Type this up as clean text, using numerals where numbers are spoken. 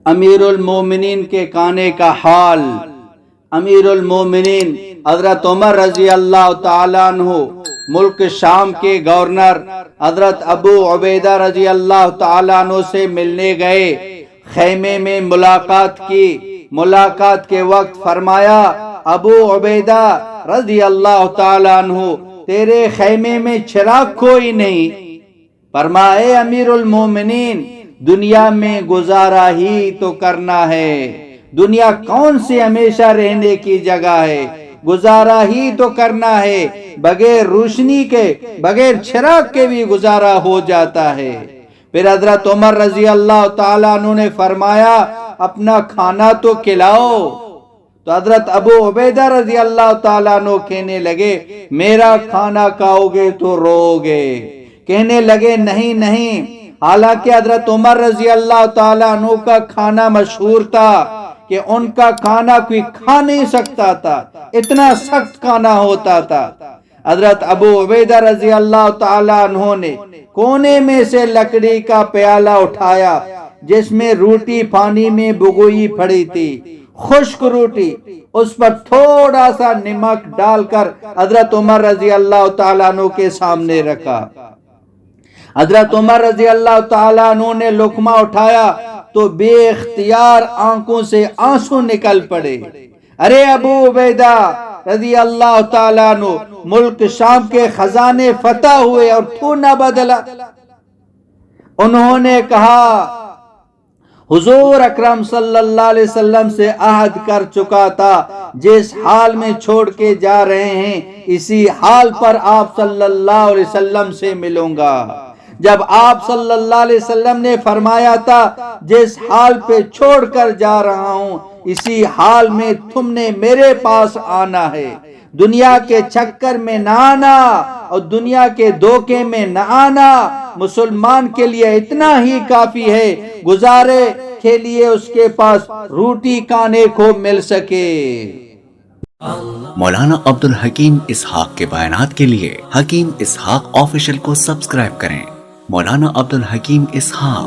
امیر المومنین کے کانے کا حال۔ امیر المومنین حضرت عمر رضی اللہ تعالیٰ عنہ ملک شام کے گورنر حضرت ابو عبیدہ رضی اللہ تعالیٰ عنہ سے ملنے گئے، خیمے میں ملاقات کی۔ ملاقات کے وقت فرمایا، ابو عبیدہ رضی اللہ تعالیٰ عنہ تیرے خیمے میں چراغ کوئی نہیں۔ فرمائے امیر المومنین دنیا میں گزارا ہی تو کرنا ہے، دنیا کون سی ہمیشہ رہنے کی جگہ ہے، گزارا ہی تو کرنا ہے، بغیر روشنی کے بغیر چراغ کے بھی گزارا ہو جاتا ہے۔ پھر حضرت عمر رضی اللہ تعالیٰ عنہ نے فرمایا اپنا کھانا تو کھلاؤ۔ تو حضرت ابو عبیدہ رضی اللہ تعالیٰ عنہ کہنے لگے میرا کھانا کھاؤ گے تو رو گے، کہنے لگے نہیں نہیں، حالانکہ حضرت عمر رضی اللہ تعالیٰ عنہ کا کھانا مشہور تھا کہ ان کا کھانا کوئی کھا نہیں سکتا تھا، اتنا سخت کھانا ہوتا تھا۔ حضرت ابو عبیدہ رضی اللہ تعالیٰ عنہ نے کونے میں سے لکڑی کا پیالہ اٹھایا جس میں روٹی پانی میں بگوئی پڑی تھی، خشک روٹی، اس پر تھوڑا سا نمک ڈال کر حضرت عمر رضی اللہ تعالیٰ عنہ کے سامنے رکھا۔ حضرت عمر رضی اللہ تعالیٰ عنہ نے لقمہ اٹھایا تو بے اختیار آنکھوں سے آنسو نکل پڑے۔ ارے ابو عبیدہ رضی اللہ تعالیٰ عنہ، ملک شام کے خزانے فتح ہوئے اور تو نہ بدلا۔ انہوں نے کہا حضور اکرم صلی اللہ علیہ وسلم سے عہد کر چکا تھا جس حال میں چھوڑ کے جا رہے ہیں اسی حال پر آپ صلی اللہ علیہ وسلم سے ملوں گا۔ جب آپ صلی اللہ علیہ وسلم نے فرمایا تھا جس حال پہ چھوڑ کر جا رہا ہوں اسی حال میں تم نے میرے پاس آنا ہے، دنیا کے چکر میں نہ آنا اور دنیا کے دھوکے میں نہ آنا۔ مسلمان کے لیے اتنا ہی کافی ہے گزارے کے لیے اس کے پاس روٹی کھانے کو مل سکے۔ مولانا عبدالحکیم اسحاق کے بیانات کے لیے حکیم اسحاق آفیشل کو سبسکرائب کریں۔ مولانا عبدالحکیم اسحاق